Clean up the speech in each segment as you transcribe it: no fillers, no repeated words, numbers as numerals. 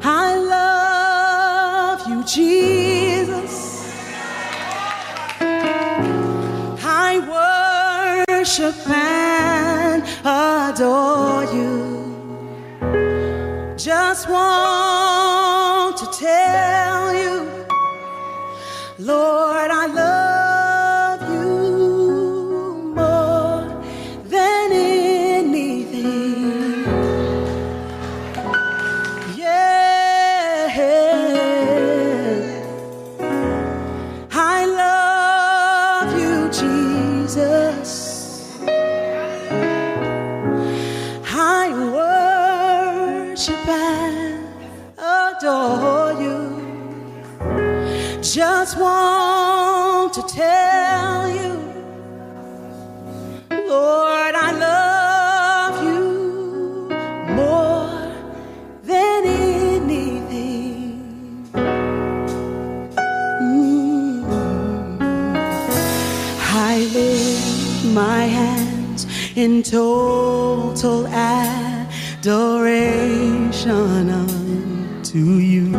I love you, Jesus. I worship and adore you. Just want to tell you, Lord, I love you more than anything. Yeah, I love you, Jesus. I worship and adore you. Just want to tell you, Lord, I love you more than anything. I lift my hands in total adoration unto you.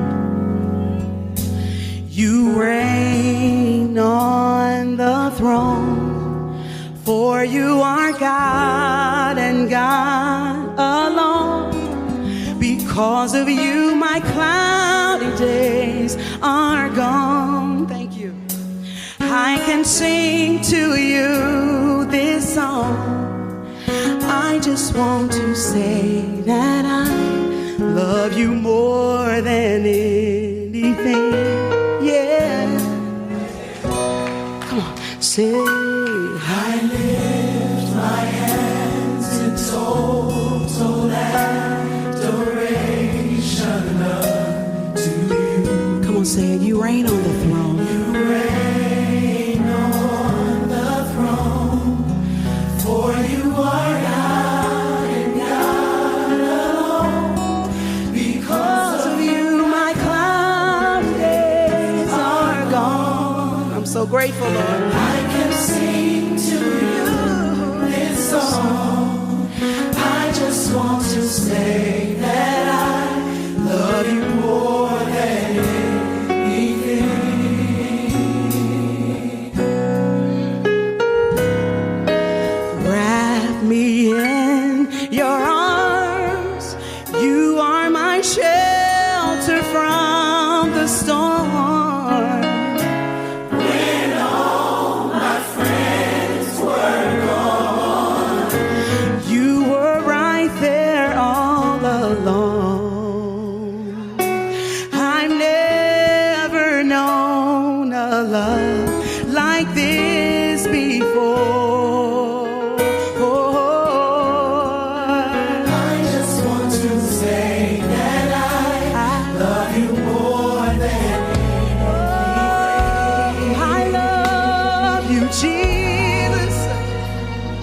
You reign on the throne, for you are God and God alone. Because of you, my cloudy days are gone. Thank you. I can sing to you this song. I just want to say that I love you more than anything. Yeah. Come on, say, I lift my hands in total adoration unto you. Come on, say it. You reign on the throne. You reign on the throne, for you are God and God alone. Because of you, my cloudy days are gone. I'm so grateful, Lord. I can sing to you this song. I just want to say that I love you more than anything. Wrap me in your arms. You are my shelter from the storm. When all my friends were gone, You were right there all along. I've never known a love like this before. I just want to say that I love you more than anything. I love you, Jesus.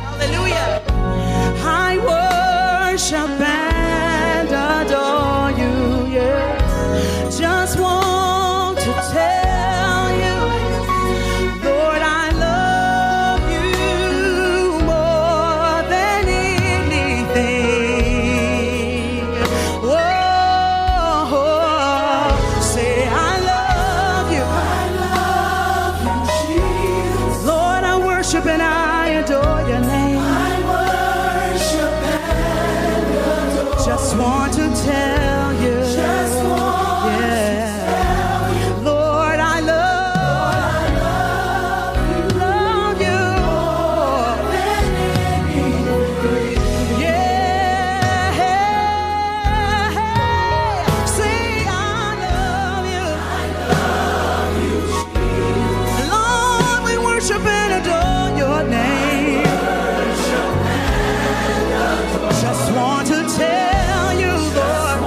Hallelujah. I worship and adore you, yeah. Just want to tell you, Lord, I love you more than anything. Whoa, say I love you. I love you, Jesus. Lord, I worship and I adore your name. I worship and adore. Just want to tell you. Just want Yeah. to tell you, Lord, I love you. more than anything. Yeah. Say I love you. Love you, Jesus. Lord, we worship and adore your name. Worship and adore. Just want to tell you, Lord.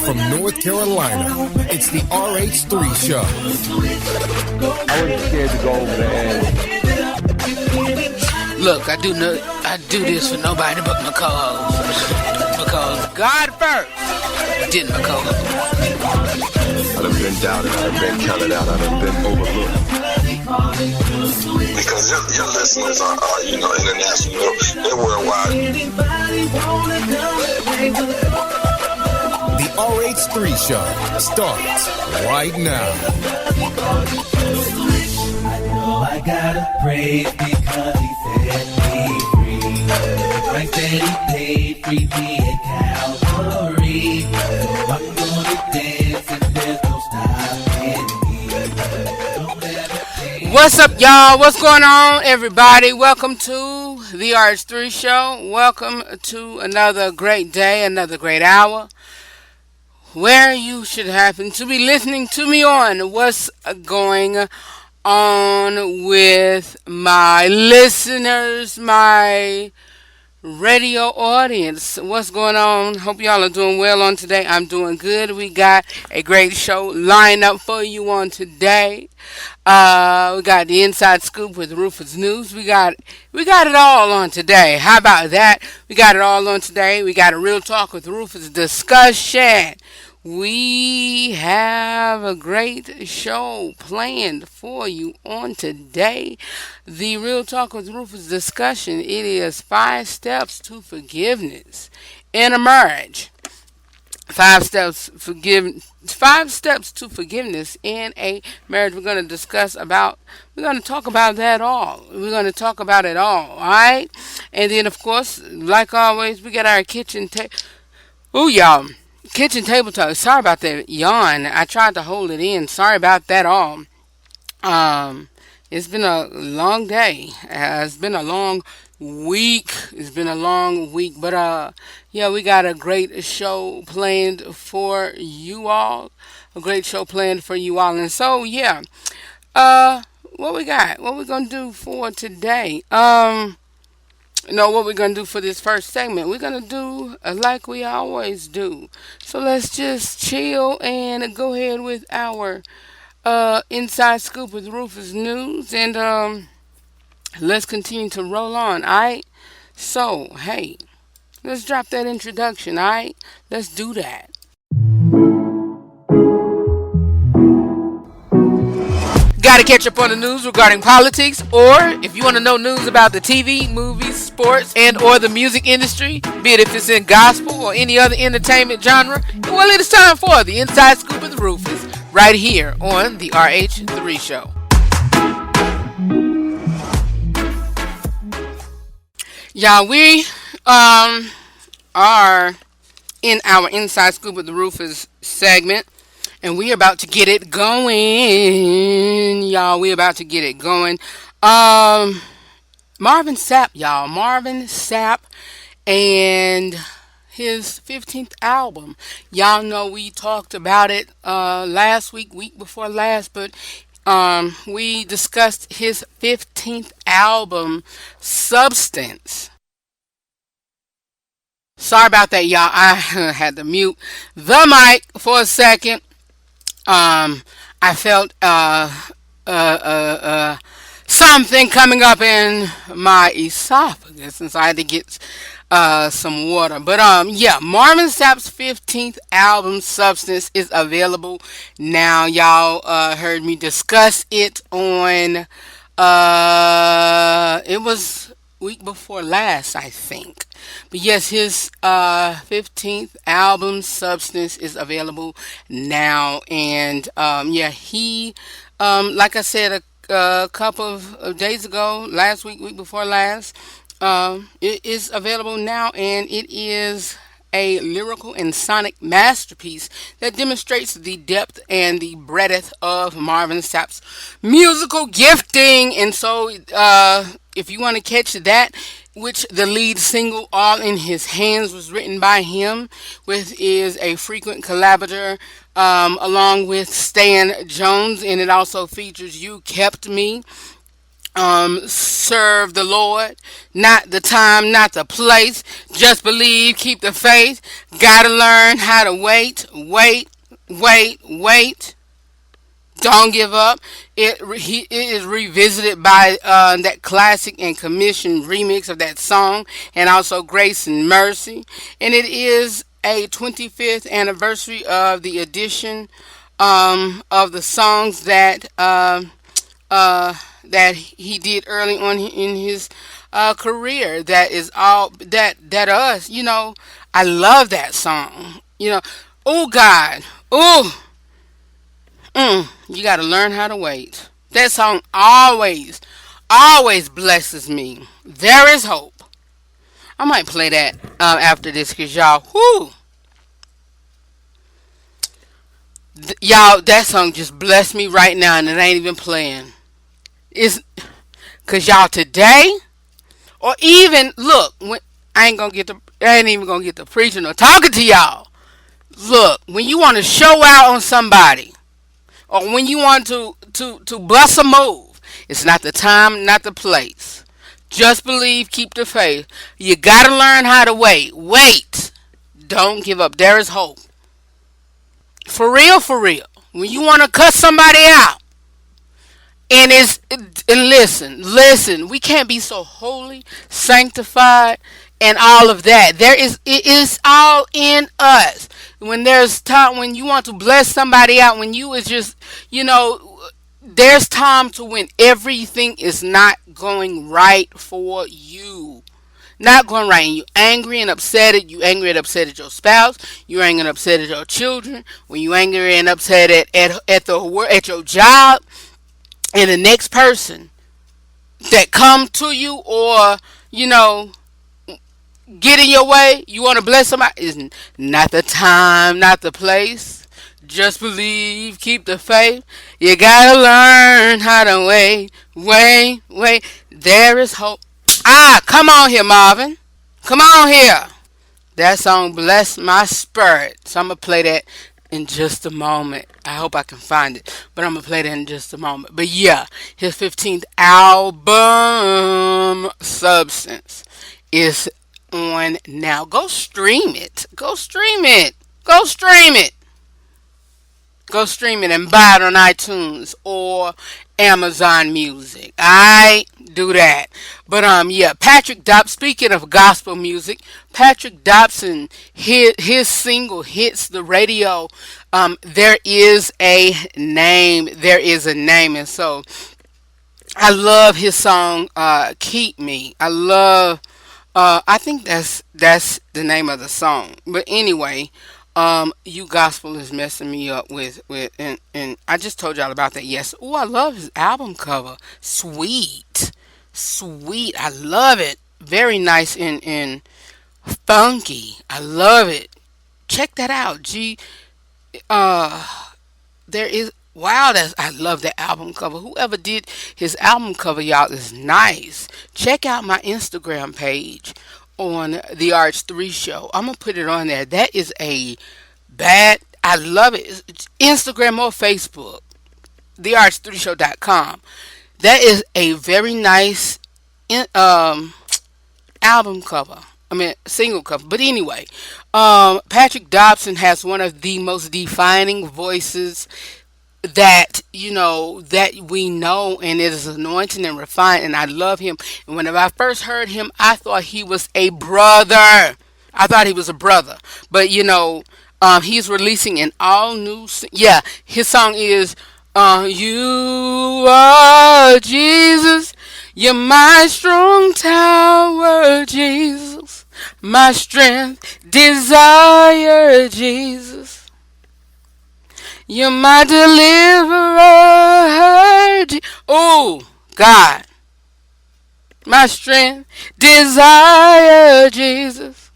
from North Carolina. It's the RH3 Show. I wasn't scared to go over there. Look, I do this for nobody but my cause. Because God first did my cause. I done been doubted, I done been counted out, I done been overlooked. Because your listeners are international, they're worldwide. The RH3 Show starts right now. I know I gotta praise because he set me free. The price that he paid, free me at Calvary. So I'm gonna dance and there's no stopping me. What's up, y'all? What's going on, everybody? Welcome to the RH3 Show. Welcome to another great day, another great hour, where you should happen to be listening to me on what's going on with my listeners, my radio audience. What's going on? Hope y'all are doing well on today. I'm doing good. We got a great show lined up for you on today. We got the inside scoop with Rufus News. We got it all on today. How about that? We got it all on today. We got a real talk with Rufus discussion. We have a great show planned for you on today. The Real Talk with Rufus discussion. It is 5 steps to forgiveness in a marriage. 5 steps to forgiveness in a marriage. We're going to talk about that all. We're going to talk about it all right? And then, of course, like always, we got our kitchen table. Ooh, y'all. Kitchen table talk. Sorry about that yawn. I tried to hold it in. Sorry about that all. It's been a long day. It's been a long week. But yeah, we got a great show planned for you all. And so yeah. What we got? What we gonna do for today? What we're going to do for this first segment. We're going to do like we always do. So let's just chill and go ahead with our inside scoop with Rufus News. And let's continue to roll on, alright? So, hey, let's drop that introduction, alright? Let's do that. Got to catch up on the news regarding politics, or if you want to know news about the TV, movies, sports, and or the music industry, be it if it's in gospel or any other entertainment genre, well, it is time for the Inside Scoop with Rufus, right here on the RH3 Show. Y'all, we are in our Inside Scoop with Rufus segment. And we're about to get it going, y'all. We're about to get it going. Marvin Sapp, y'all. Marvin Sapp and his 15th album. Y'all know we talked about it last week before last, but we discussed his 15th album, Substance. Sorry about that, y'all. I had to mute the mic for a second. I felt something coming up in my esophagus, and so I had to get some water. But yeah, Marvin Sapp's 15th album, Substance, is available now. Y'all heard me discuss it on it was week before last, I think. But yes, his 15th album, Substance, is available now. And yeah, he, like I said a couple of days ago, last week before last, it is available now, and it is a lyrical and sonic masterpiece that demonstrates the depth and the breadth of Marvin Sapp's musical gifting. And so if you want to catch that, which the lead single All in His Hands was written by him, with is a frequent collaborator along with Stan Jones, and it also features You Kept Me. serve the Lord. Not the time, not the place. Just believe, keep the faith. Gotta learn how to wait, wait. Don't give up. It is revisited by that classic and commissioned remix of that song, and also Grace and Mercy. And it is a 25th anniversary of the edition of the songs that he did early on in his career. That is all that us. I love that song. Oh God, oh. You got to learn how to wait. That song always blesses me. There is hope. I might play that after this because y'all, y'all, that song just blessed me right now and it ain't even playing. It's because y'all today, or even, look, I ain't even going to get the preaching or talking to y'all. Look, when you want to show out on somebody, or when you want to bust a move, it's not the time, not the place. Just believe, keep the faith. You gotta learn how to wait. Wait. Don't give up. There is hope. For real, for real. When you want to cut somebody out, and listen, we can't be so holy, sanctified, and all of that. It is all in us. When there's time, when you want to bless somebody out, when you is just, there's time to when everything is not going right for you. Not going right, and you angry and upset. You angry and upset at your spouse. You angry and upset at your children. When you angry and upset at your job, and the next person that come to you, or get in your way, you want to bless somebody, is not the time, not the place. Just believe, keep the faith. You gotta learn how to wait. There is hope. Come on here, Marvin. Come on here. That song blessed my spirit. So I'm gonna play that in just a moment. I hope I can find it, but I'm gonna play that in just a moment. But yeah, his 15th album, Substance, is on now. Go stream it and buy it on iTunes or Amazon Music. I do that. But yeah, Patrick Dobson, speaking of gospel music, Patrick Dobson, his single hits the radio. There is a name, and so I love his song Keep Me. I think that's the name of the song. But anyway, You Gospel is messing me up with and I just told y'all about that. Yes. Oh, I love his album cover. Sweet. I love it. Very nice and funky. I love it. Check that out. There is, wow, I love that album cover. Whoever did his album cover, y'all, is nice. Check out my Instagram page on the RH3 Show. I'm gonna put it on there. That is I love it. It's Instagram or Facebook, therh3show.com. That is a very nice album cover. Single cover. But anyway, Patrick Dobson has one of the most defining voices that that we know, and it is anointed and refined, and I love him. And whenever I first heard him, I thought he was a brother. But he's releasing an all new. Yeah, his song is You Are Jesus. You're my strong tower, Jesus. My strength, desire, Jesus. You're my deliverer. Oh, God. My strength, desire, Jesus.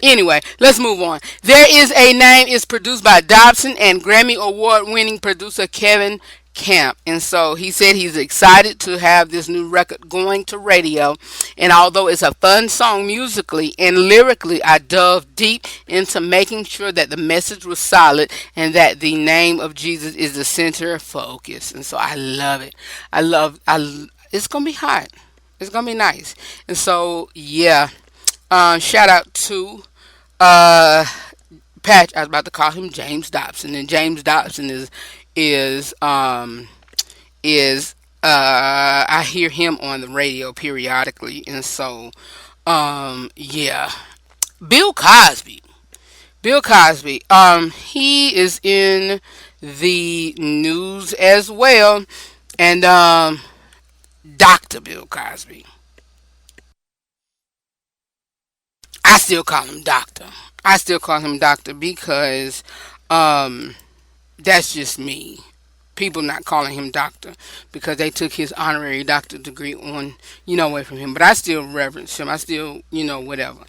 Anyway, let's move on. There Is a Name is produced by Dobson and Grammy Award winning producer Kevin camp. And so he said he's excited to have this new record going to radio. And although it's a fun song musically and lyrically, I dove deep into making sure that the message was solid and that the name of Jesus is the center focus. And so I love it. It's going to be hot. It's going to be nice. And so, yeah, shout out to uh, Patch. I was about to call him James Dobson, and James Dobson is is I hear him on the radio periodically, and so yeah. Bill Cosby. Bill Cosby. He is in the news as well, and Dr. Bill Cosby. I still call him Doctor. I still call him Doctor because that's just me. People not calling him doctor because they took his honorary doctor degree on, away from him. But I still reverence him. I still, whatever.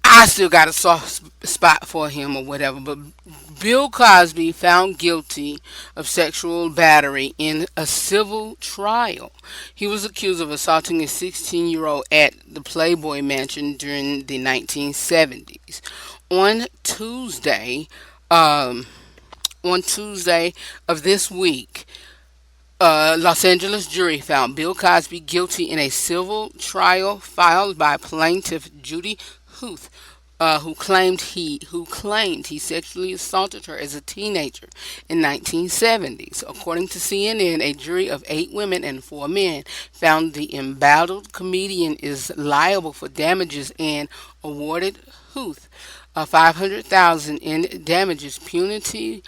I still got a soft spot for him or whatever. But Bill Cosby found guilty of sexual battery in a civil trial. He was accused of assaulting a 16-year-old at the Playboy Mansion during the 1970s. On Tuesday, um, on Tuesday of this week, Los Angeles jury found Bill Cosby guilty in a civil trial filed by plaintiff Judy Huth, who claimed he sexually assaulted her as a teenager in 1970s. According to CNN, a jury of 8 women and 4 men found the embattled comedian is liable for damages and awarded Huth 500,000 in damages. Punitive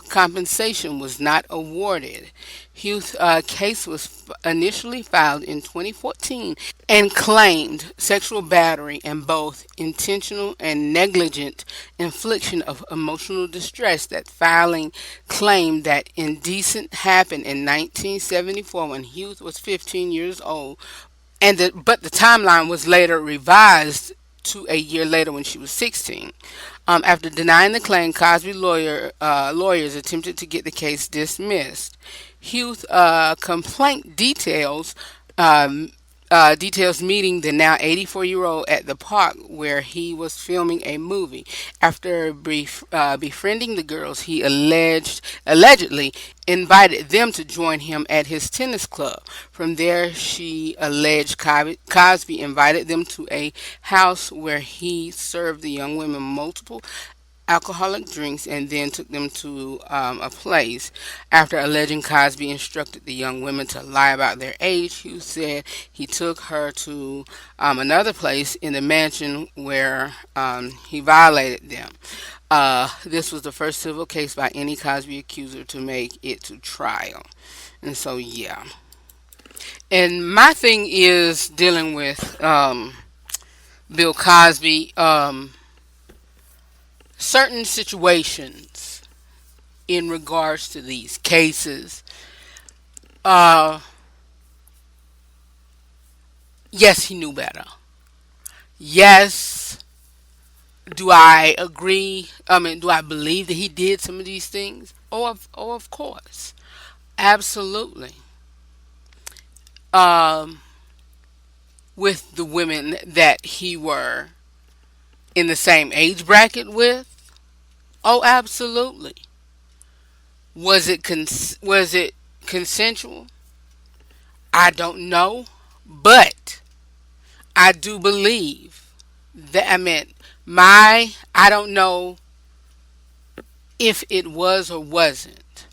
compensation was not awarded. Hugh's case was initially filed in 2014 and claimed sexual battery and both intentional and negligent infliction of emotional distress. That filing claimed that indecent happened in 1974 when Hughes was 15 years old, but the timeline was later revised to a year later when she was 16. After denying the claim, Cosby lawyers attempted to get the case dismissed. Hughes' complaint details meeting the now 84-year-old at the park where he was filming a movie. After befriending the girls, he allegedly invited them to join him at his tennis club. From there, she alleged Cosby invited them to a house where he served the young women multiple alcoholic drinks and then took them to a place. After alleging Cosby instructed the young women to lie about their age, Hughes said he took her to another place in the mansion where he violated them. This was the first civil case by any Cosby accuser to make it to trial. And so, yeah. And my thing is dealing with Bill Cosby. Certain situations in regards to these cases. Yes, he knew better. Yes, do I agree? Do I believe that he did some of these things? Of course. Absolutely. With the women that he were in the same age bracket with? Oh, absolutely. Was it consensual? I don't know, but I do believe that I don't know if it was or wasn't,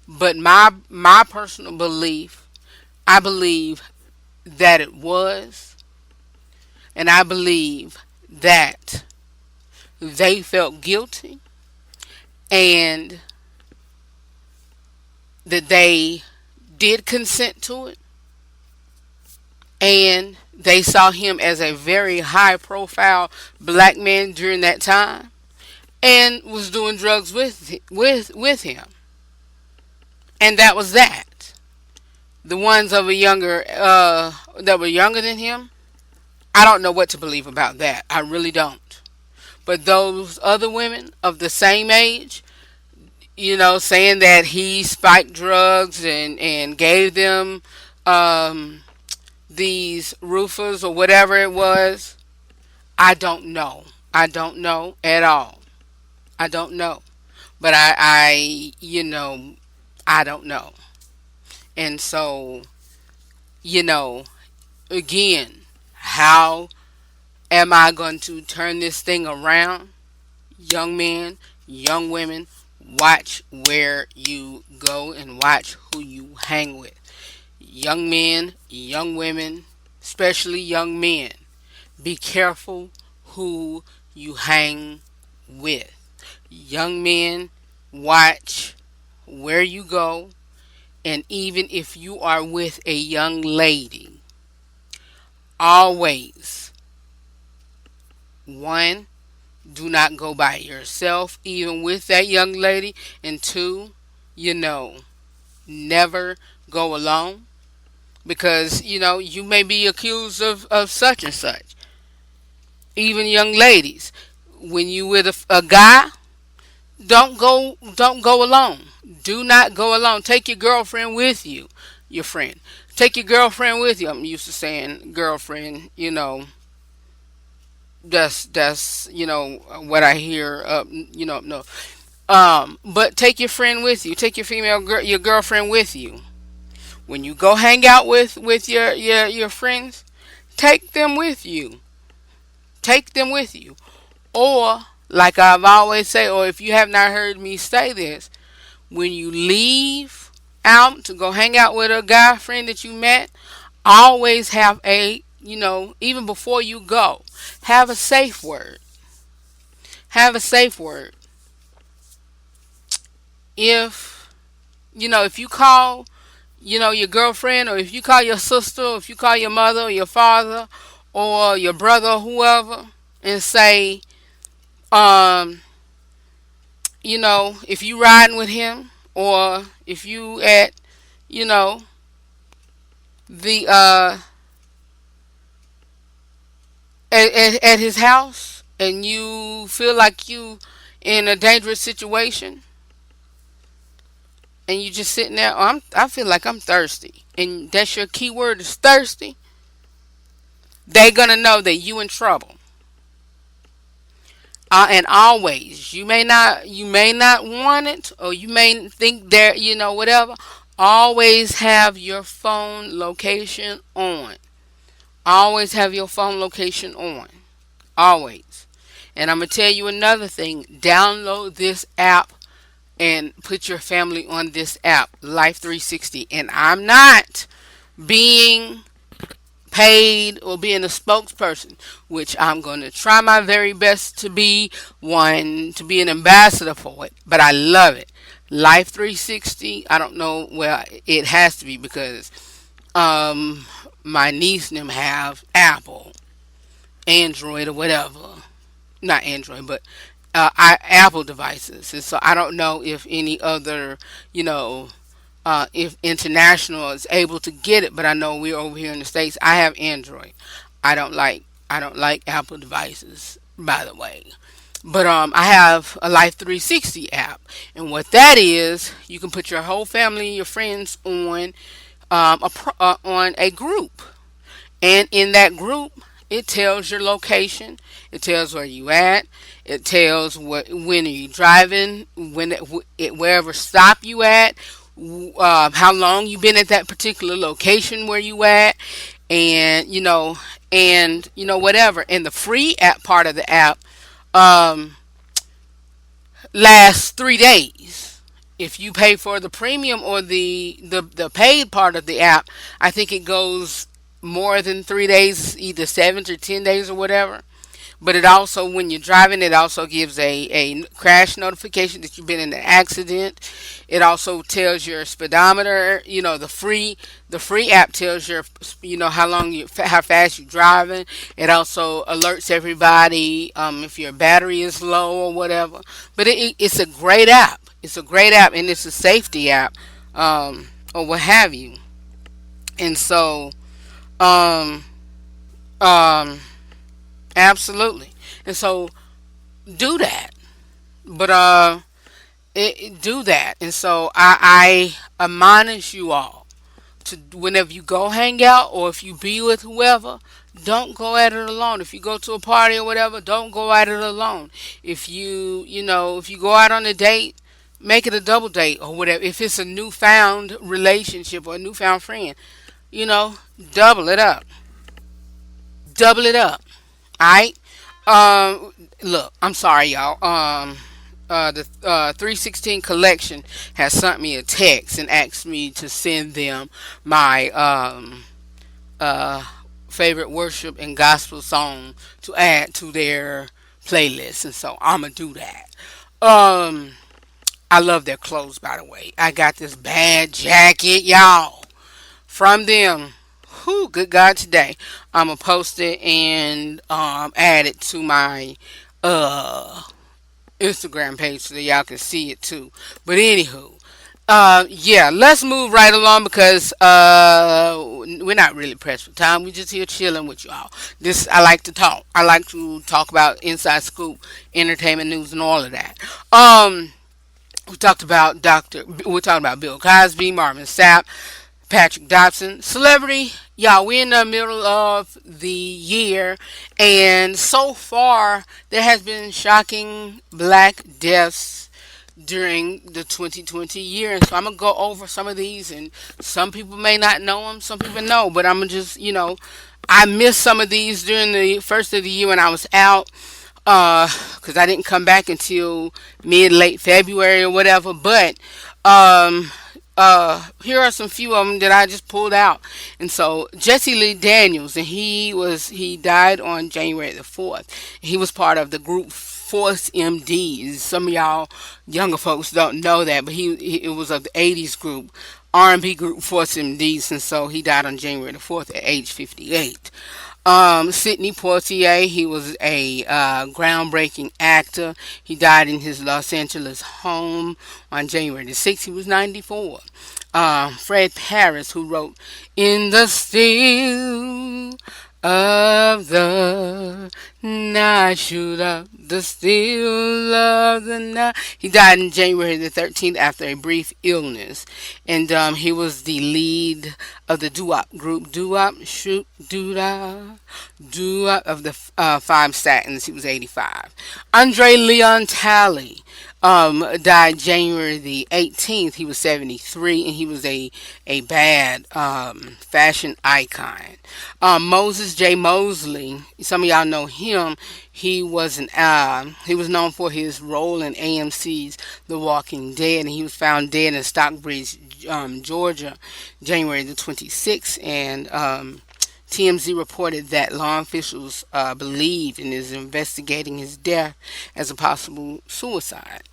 but my personal belief, I believe that it was, and I believe that they felt guilty and that they did consent to it, and they saw him as a very high profile black man during that time and was doing drugs with him, and that was that. The ones of a younger that were younger than him, I don't know what to believe about that. I really don't. But those other women of the same age, saying that he spiked drugs and gave them um, these Rufus or whatever it was. I don't know. I don't know at all. I don't know. But I don't know. And so, you know, again, how am I going to turn this thing around? Young men, young women, watch where you go and watch who you hang with. Young men, young women, especially young men, be careful who you hang with. Young men, watch where you go, and even if you are with a young lady, always, one, do not go by yourself, even with that young lady, and two, never go alone because you may be accused of such and such. Even young ladies, when you with a guy, don't go alone. Do not go alone. Take your girlfriend with you. Your friend. Take your girlfriend with you. I'm used to saying girlfriend, that's what I hear no. But take your friend with you. Take your your girlfriend with you. When you go hang out with your friends, take them with you. Take them with you. Or, like I've always say, or if you have not heard me say this, when you leave out to go hang out with a guy friend that you met, always have even before you go, have a safe word. Have a safe word. If you call, your girlfriend, or if you call your sister, or if you call your mother or your father or your brother or whoever and say, if you riding with him, or if you at, the at his house, and you feel like you in a dangerous situation, and you just sitting there, I feel like I'm thirsty, and that's your key word is thirsty. They gonna know that you in trouble. And always, you may not want it, or you may think there, whatever. Always have your phone location on. Always have your phone location on. Always. And I'm gonna tell you another thing. Download this app and put your family on this app, Life 360. And I'm not being paid or being a spokesperson, which I'm going to try my very best to be an ambassador for it, but I love it. Life 360, I don't know, well, it has to be because my niece and them have Apple, Android or whatever. Not Android, but Apple devices. And so I don't know if any other, if international is able to get it, but I know we're over here in the States. I have Android. I don't like Apple devices, by the way. But I have a Life 360 app, and what that is, you can put your whole family, your friends on on a group, and in that group, it tells your location. It tells where you at. It tells when are you driving, wherever stop you at, how long you been at that particular location where you at, and whatever. And the free app part of the app um, lasts 3 days. If you pay for the premium or the paid part of the app, I think it goes more than 3 days, either 7 or 10 days or whatever. But it also, when you're driving, it also gives a crash notification that you've been in an accident. It also tells your speedometer. The free app tells your, how fast you're driving. It also alerts everybody if your battery is low or whatever. But it's a great app. It's a great app, and it's a safety app, or what have you. And so, um, um, absolutely. And so do that. But do that. And so I admonish you all to, whenever you go hang out or if you be with whoever, don't go at it alone. If you go to a party or whatever, don't go at it alone. If if you go out on a date, make it a double date or whatever. If it's a newfound relationship or a newfound friend, you know, double it up. Double it up. Alright? Look, I'm sorry, y'all. The 316 collection has sent me a text and asked me to send them my uh, favorite worship and gospel song to add to their playlist, and so I'm gonna do that. Um, I love their clothes, by the way. I got this bad jacket, y'all, from them. Whew, good God, today I'm gonna post it and add it to my uh Instagram page so that y'all can see it too. But anywho, yeah, let's move right along because we're not really pressed for time. We're just here chilling with y'all. This I like to talk. I like to talk about inside scoop, entertainment news, and all of that. We talked about Doctor. We're talking about Bill Cosby, Marvin Sapp, Patrick Dobson, celebrity. Y'all, we're in the middle of the year, and so far there has been shocking black deaths during the 2020 year. And so I'm gonna go over some of these, and some people may not know them, some people know, but I'm gonna just, I missed some of these during the first of the year when I was out, because I didn't come back until mid late February or whatever. But um, here are some few of them that I just pulled out. And so Jesse Lee Daniels, and he died on January the 4th. He was part of the group Force MDs. Some of y'all younger folks don't know that, but it was of the 80s group, R&B group Force MDs, and so he died on January the 4th at age 58. Sidney Poitier, he was a groundbreaking actor. He died in his Los Angeles home on January the 6th. He was 94. Fred Paris, who wrote "In the Still of the Night, Shoot Up the Still of the Night." He died on January the 13th after a brief illness. And he was the lead of the doo-wop group, doo-wop, shoot, doo-dah, doo-wop of the Five Satins. He was 85. Andre Leon Talley died January the 18th. He was 73, and he was a bad fashion icon. Moses J. Mosley, some of y'all know him. He was he was known for his role in AMC's The Walking Dead, and he was found dead in Stockbridge, Georgia, January the 26th. And TMZ reported that law officials believed and is investigating his death as a possible suicide.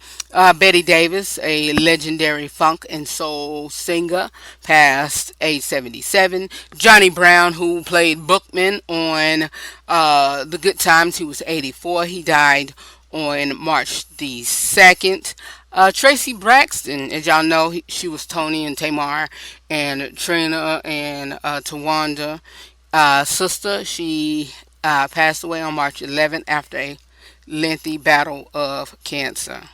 Betty Davis, a legendary funk and soul singer, passed age 77. Johnny Brown, who played Bookman on The Good Times, he was 84. He died on March the 2nd. Tracy Braxton, as y'all know, she was Tony and Tamar and Trina and Tawanda. Sister, she passed away on March 11th after a lengthy battle of cancer.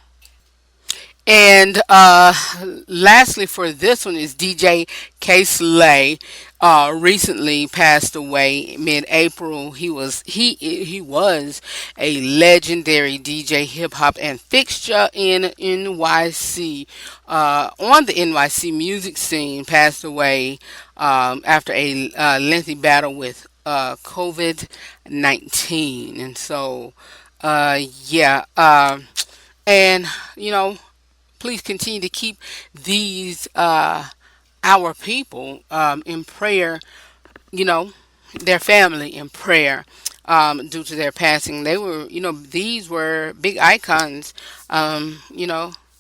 And lastly, for this one is DJ K Slay. Recently passed away mid-April. He was a legendary DJ, hip hop, and fixture in NYC. On the NYC music scene, passed away after a lengthy battle with COVID-19. And so, yeah. And please continue to keep these our people in prayer, their family in prayer, due to their passing. They were, these were big icons,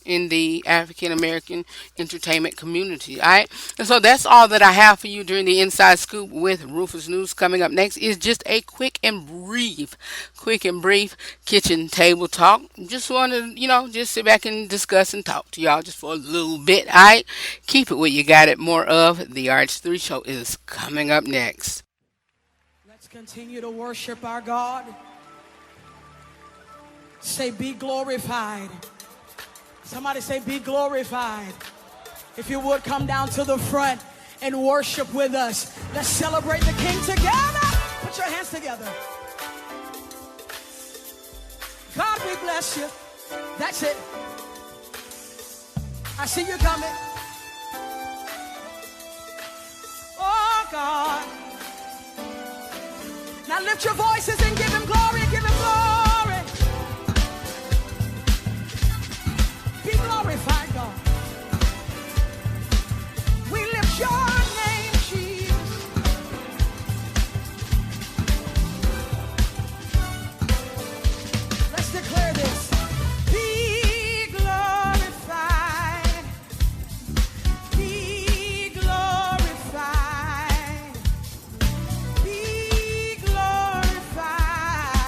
in the African American entertainment community. All right. And so that's all that I have for you during the Inside Scoop with Rufus News. Coming up next is just a quick and brief kitchen table talk. Just want to, just sit back and discuss and talk to y'all just for a little bit. All right. Keep it where you got it. More of the RH3 show is coming up next. Let's continue to worship our God. Say, be glorified Somebody say, be glorified. If you would, come down to the front and worship with us. Let's celebrate the King together. Put your hands together. God, we bless you. That's it. I see you coming. Oh, God. Now lift your voices and give him glory, give him glory. Be glorified, God. We lift your name, Jesus. Let's declare this. Be glorified. Be glorified. Be glorified.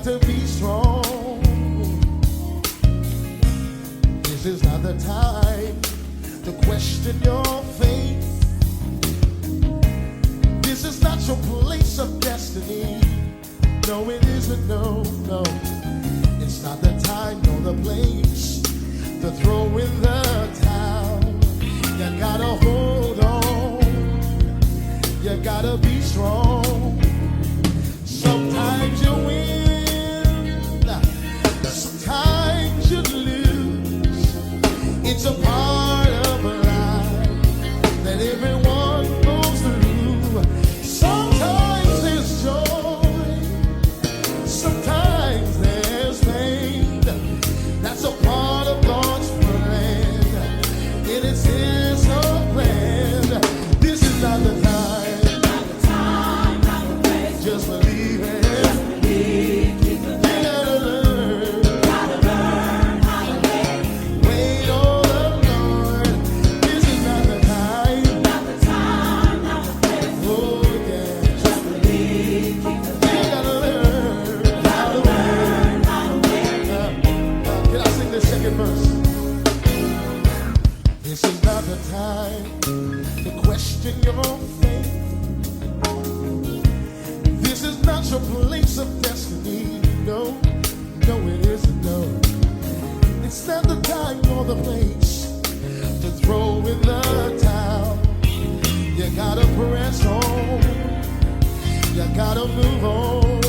got to be strong. This is not the time to question your faith. This is not your place of destiny. No, it isn't, no, no. It's not the time nor the place to throw in the towel. You gotta hold on. You gotta be strong. Sometimes you win, sometimes you lose. It's a part of life that everyone goes through. Sometimes there's joy, sometimes there's pain. That's a part of God's plan, and it's His plan. This is not the time. Just believe it. You gotta learn how to wait on the Lord. This is not the time. Oh yeah. Just believe. You gotta learn how to wait. Can I sing this second verse? This is not the time to question your faith. This is not your place of destiny. No, no, it isn't, no. It's not the time or the place to throw in the towel. You gotta press on. You gotta move on.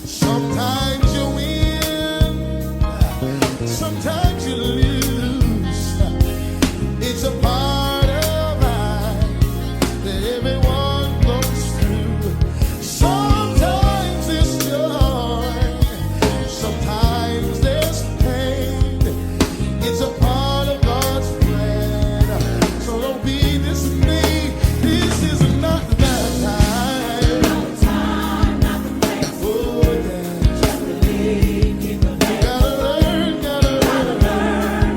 Sometimes you win, sometimes you lose. It's a part of life that everyone goes through. Sometimes there's joy, sometimes there's pain. It's a part of God's plan. So don't be dismayed. This is not the time. Oh yeah. You gotta learn, gotta learn.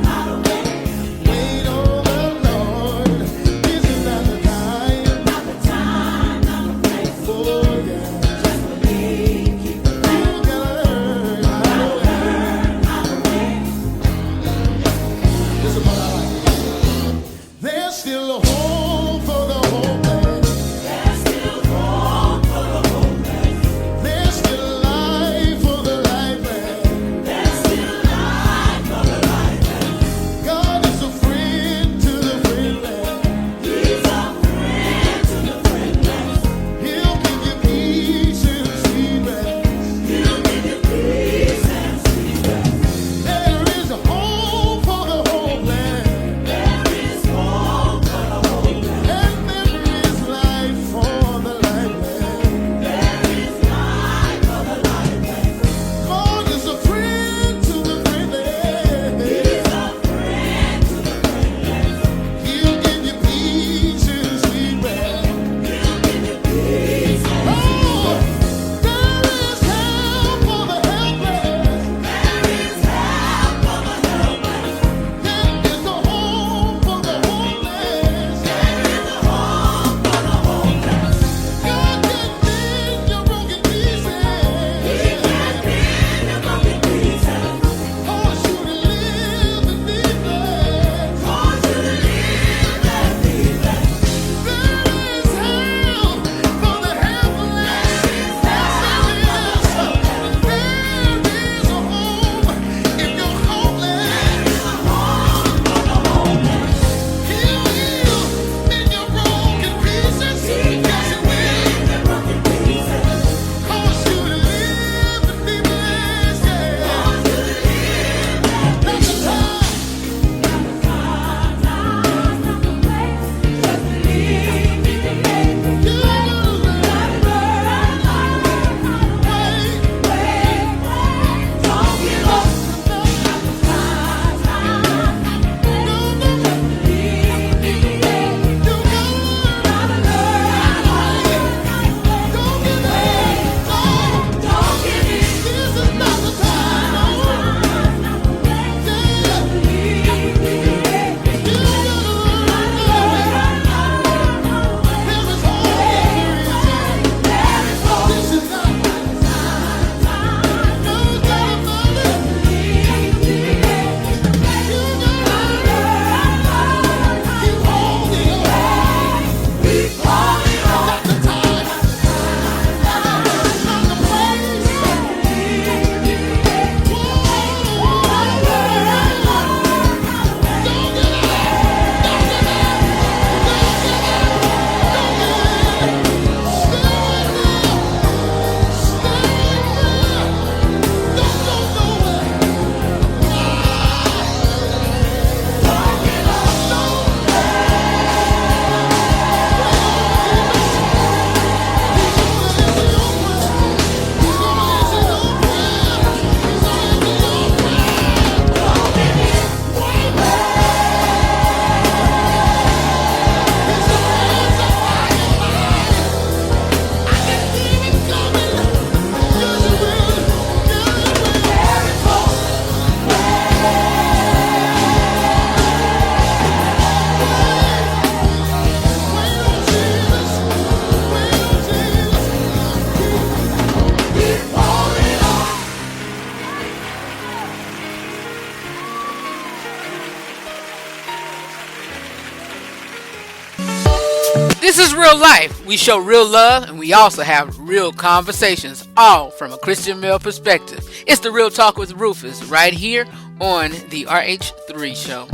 This is real life. We show real love and we also have real conversations, all from a Christian male perspective. It's the Real Talk with Rufus right here on the RH3 Show.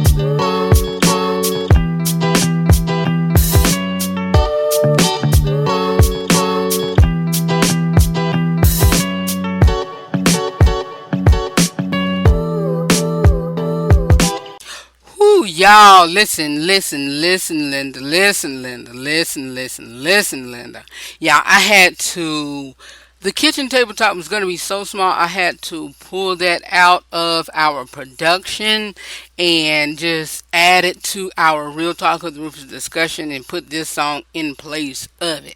Y'all, listen, Linda, listen, Linda. Yeah, I had to, the kitchen tabletop was going to be so small, I had to pull that out of our production and just add it to our Real Talk with Rufus discussion and put this song in place of it.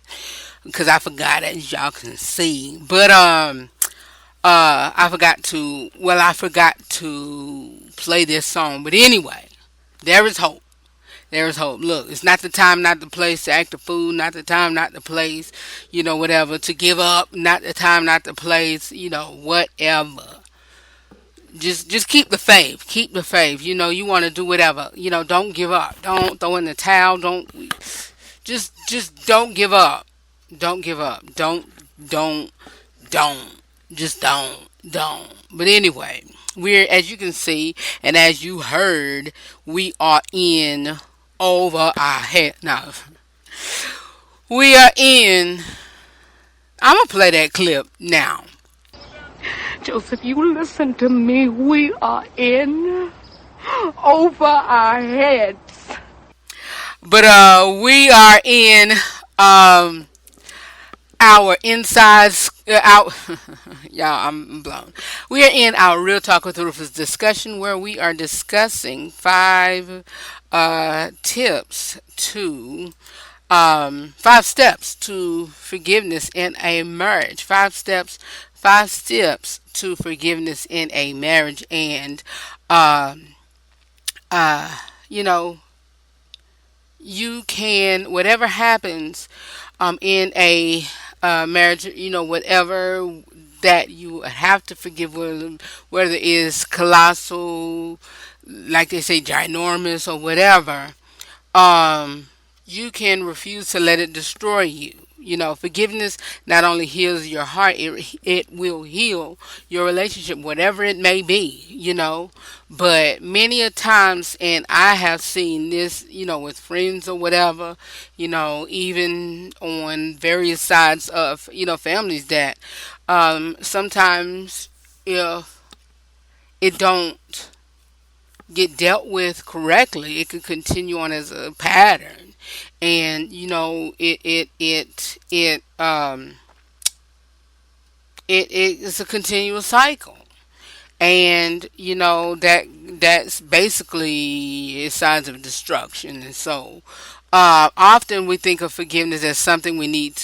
Because I forgot, as y'all can see. But, I forgot to play this song. But anyway. There is hope. There is hope. Look, it's not the time, not the place to act a fool, not the time, not the place, whatever, to give up, not the time, not the place, whatever. Just keep the faith. Keep the faith. You want to do whatever. Don't give up. Don't throw in the towel. Just don't give up. Don't give up. Don't. Just don't. But anyway. We're, as you can see, and as you heard, we are in over our head. No, we are in. I'm gonna play that clip now. Joseph, you listen to me. We are in over our heads. But we are in our insides out. Y'all, I'm blown. We are in our Real Talk with Rufus discussion where we are discussing 5 steps to forgiveness in a marriage. 5 steps to forgiveness in a marriage. And you can, whatever happens in a marriage, whatever that you have to forgive, whether it is colossal, like they say, ginormous or whatever, you can refuse to let it destroy you. Forgiveness not only heals your heart, it will heal your relationship, whatever it may be, But many a times, and I have seen this, with friends or whatever, even on various sides of, families, that sometimes if it don't get dealt with correctly, it could continue on as a pattern. And it's a continuous cycle, and that's basically signs of destruction. And so often we think of forgiveness as something we need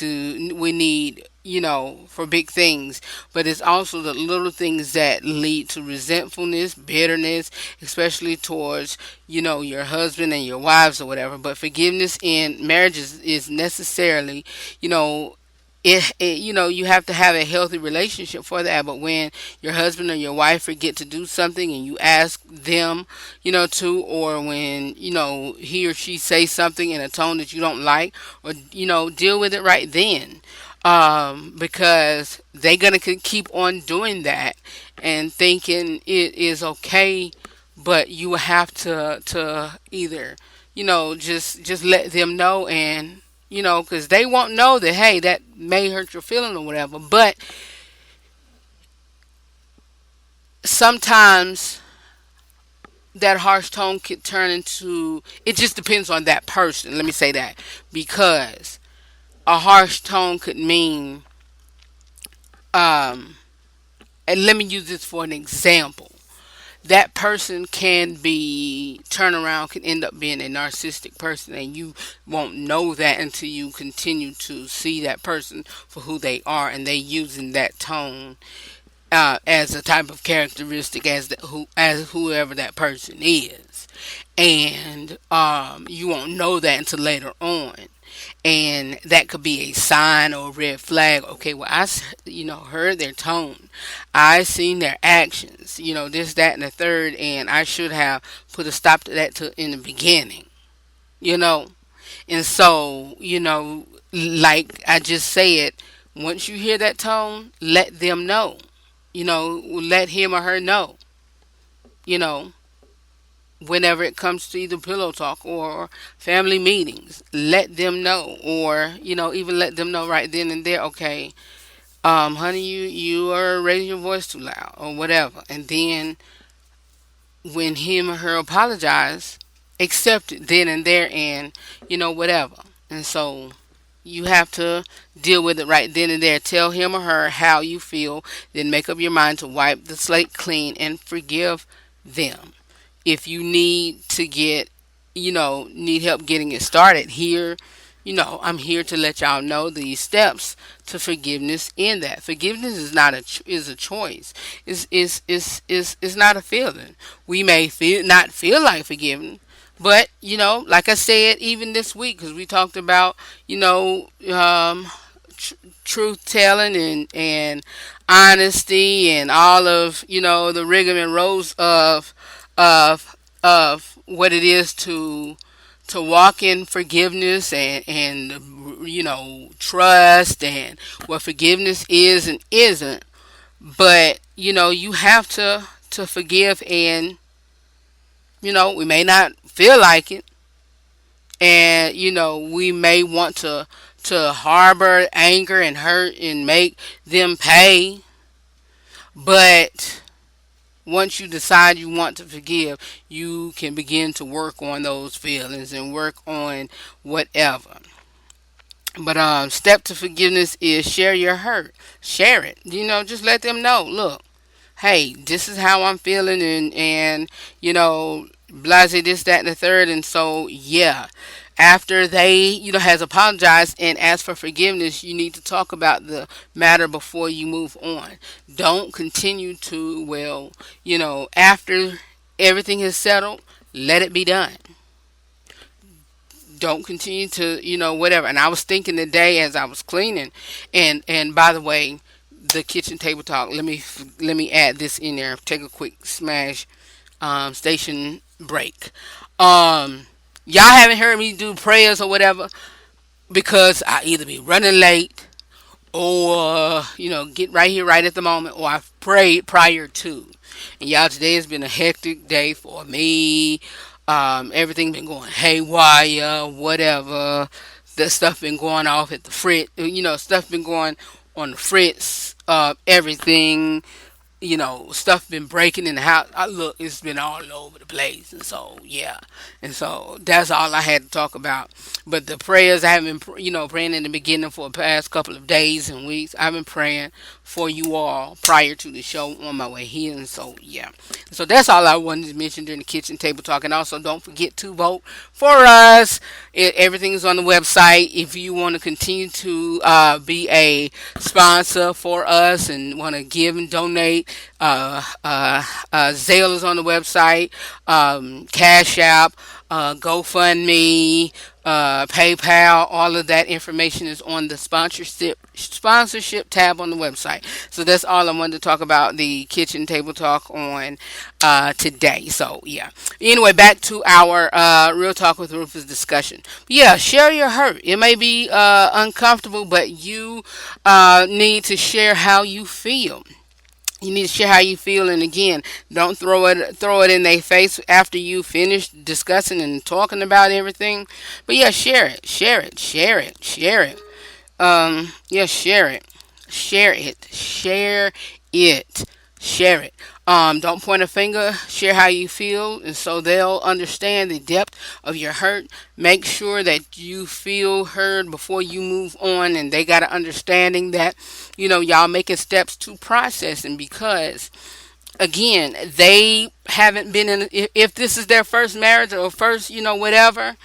for big things, but it's also the little things that lead to resentfulness, bitterness, especially towards, your husband and your wives or whatever. But forgiveness in marriages is necessarily, you have to have a healthy relationship for that. But when your husband or your wife forget to do something and you ask them, to, or when, he or she says something in a tone that you don't like, or, deal with it right then. Because they're going to keep on doing that and thinking it is okay, but you have to either, just let them know, and, because they won't know that, hey, that may hurt your feeling or whatever. But sometimes that harsh tone could turn into, it just depends on that person. Let me say that, because a harsh tone could mean, and let me use this for an example. That person can end up being a narcissistic person, and you won't know that until you continue to see that person for who they are, and they using that tone as a type of characteristic as whoever that person is. And you won't know that until later on. And that could be a sign or a red flag. Okay, well, I heard their tone. I seen their actions, this, that, and the third, and I should have put a stop to that in the beginning, And so, like I just said, once you hear that tone, let them know. Let him or her know, you know, whenever it comes to either pillow talk or family meetings, let them know. Or, even let them know right then and there, okay, honey, you are raising your voice too loud or whatever. And then when him or her apologize, accept it then and there, and whatever. And so you have to deal with it right then and there. Tell him or her how you feel, then make up your mind to wipe the slate clean and forgive them. If you need to need help getting it started, I'm here to let y'all know these steps to forgiveness. In that, forgiveness is not is a choice. It's not a feeling. We may not feel like forgiving, but like I said, even this week, because we talked about truth telling and honesty and all of the rigmarole of what it is to walk in forgiveness and trust, and what forgiveness is and isn't. But you have to forgive, and we may not feel like it, and we may want to harbor anger and hurt and make them pay. But once you decide you want to forgive, you can begin to work on those feelings and work on whatever. But step to forgiveness is share your hurt. Share it. Just let them know. Look, hey, this is how I'm feeling, and blase this, that, and the third. And so, yeah, after they has apologized and asked for forgiveness, you need to talk about the matter before you move on. Don't continue to, after everything is settled, let it be done. Don't continue to whatever. And I was thinking today as I was cleaning, and by the way, the kitchen table talk, let me add this in there. Take a quick smash station break. Y'all haven't heard me do prayers or whatever, because I either be running late, or get right here right at the moment, or I've prayed prior to. And y'all, today has been a hectic day for me. Everything been going haywire, whatever. The stuff been going off at the frit. Stuff been going on the fritz. Everything. Stuff been breaking in the house. Look, it's been all over the place. And so, yeah. And so, that's all I had to talk about. But the prayers I have been, praying in the beginning for the past couple of days and weeks. I've been praying for you all prior to the show on my way here. And so, yeah. So, that's all I wanted to mention during the kitchen table talk. And also, don't forget to vote for us. Everything is on the website. If you want to continue to be a sponsor for us and want to give and donate, Zelle is on the website, Cash App, GoFundMe, PayPal. All of that information is on the sponsorship tab on the website. So that's all I wanted to talk about the kitchen table talk on today. So yeah. Anyway, back to our Real Talk with Rufus discussion. Yeah, share your hurt. It may be uncomfortable, but you need to share how you feel. You need to share how you feel, and again, don't throw it in their face after you finish discussing and talking about everything. But yeah, share it. Yeah, share it. Share it. Don't point a finger. Share how you feel, and so they'll understand the depth of your hurt. Make sure that you feel heard before you move on, and they got an understanding that y'all making steps to processing, because again, they haven't been in. If this is their first marriage or first, whatever,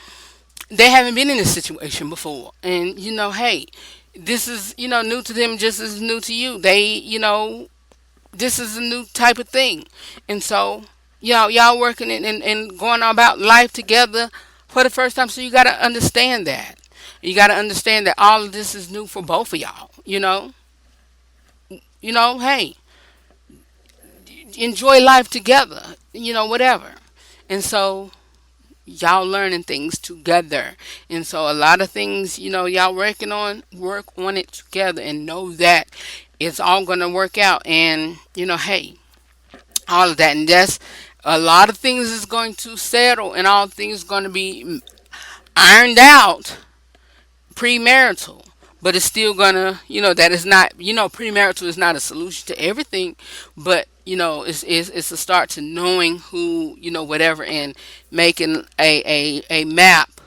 they haven't been in this situation before, and hey, this is new to them just as new to you. This is a new type of thing. And so, y'all working and going about life together for the first time. So you got to understand that. You got to understand that all of this is new for both of y'all. Hey, enjoy life together. Whatever. And so, y'all learning things together. And so a lot of things, y'all work on it together, and know that it's all going to work out. And, hey, all of that. And that's a lot of things is going to settle, and all things going to be ironed out premarital. But it's still gonna, that is not, premarital is not a solution to everything, but it's a start to knowing who, whatever, and making a map,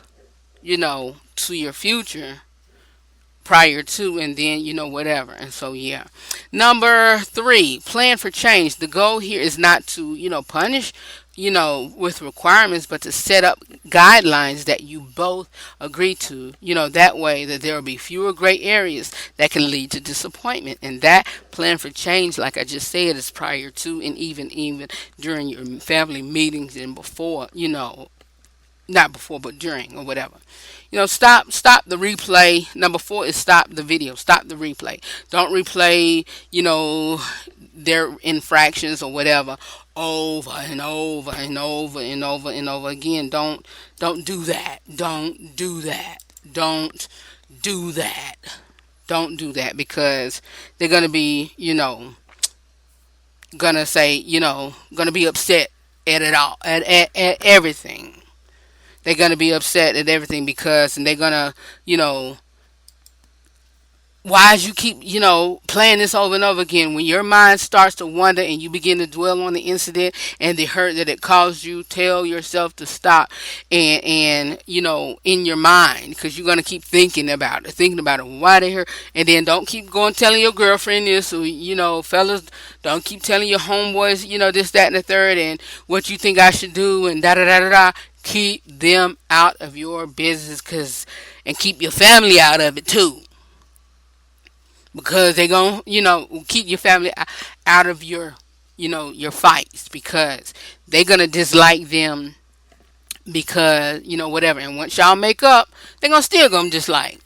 to your future prior to, and then whatever. And so, yeah. Number 3, plan for change. The goal here is not to punish with requirements, but to set up guidelines that you both agree to, that way that there will be fewer gray areas that can lead to disappointment. And that plan for change, like I just said, is prior to, and even during your family meetings, and before, not before, but during, or whatever. Stop the replay. Number 4 is stop the video. Stop the replay. Don't replay, their infractions or whatever over and over and over and over and over again. Don't do that. Don't do that. Don't do that. Don't do that, because they're gonna be, gonna say, gonna be upset at it all, at everything. They're gonna be upset at everything, because, and they're gonna, why you keep, playing this over and over again? When your mind starts to wonder and you begin to dwell on the incident and the hurt that it caused you, tell yourself to stop, and in your mind, because you're going to keep thinking about it, why they hurt. And then don't keep going telling your girlfriend this, or, fellas, don't keep telling your homeboys, this, that, and the third, and what you think I should do, and da-da-da-da-da. Keep them out of your business, and keep your family out of it too. Because they're going to, keep your family out of your, your fights, because they're going to dislike them, because, whatever. And once y'all make up, they're going to still going to dislike.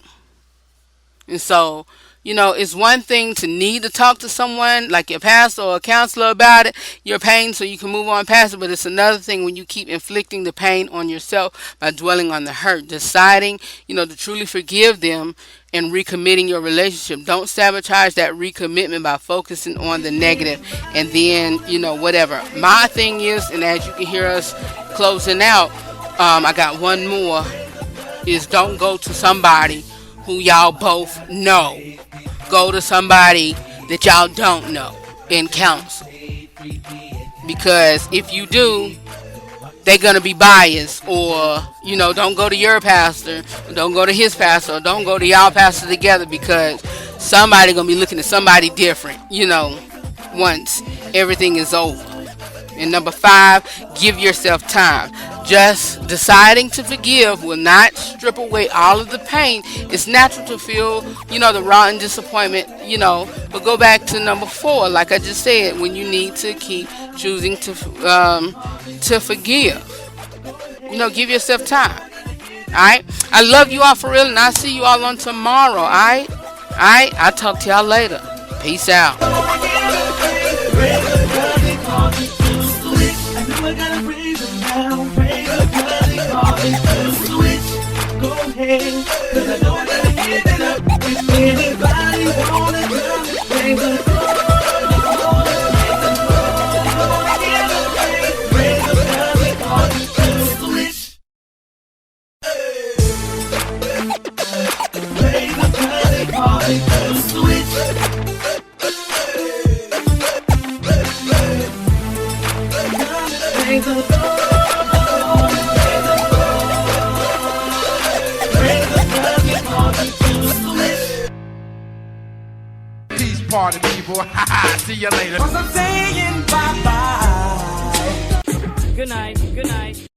And so, it's one thing to need to talk to someone like your pastor or a counselor about it, your pain, so you can move on past it. But it's another thing when you keep inflicting the pain on yourself by dwelling on the hurt. Deciding, to truly forgive them and recommitting your relationship. Don't sabotage that recommitment by focusing on the negative, and then, whatever. My thing is, and as you can hear us closing out, I got one more, is don't go to somebody who y'all both know. Go to somebody that y'all don't know and counsel. Because if you do, they're going to be biased. Or, don't go to your pastor, don't go to his pastor, or don't go to y'all pastor together, because somebody going to be looking at somebody different, once everything is over. And number 5, give yourself time. Just deciding to forgive will not strip away all of the pain. It's natural to feel, the rotten disappointment, but go back to number 4, like I just said, when you need to keep choosing to forgive. Give yourself time. Alright? I love you all for real, and I'll see you all on tomorrow. Alright? I'll talk to y'all later. Peace out. Go ahead, 'cause I know I gotta give it up. If anybody wanna come, raise the Peace party people. See you later. I'm saying bye-bye. Good night. Good night.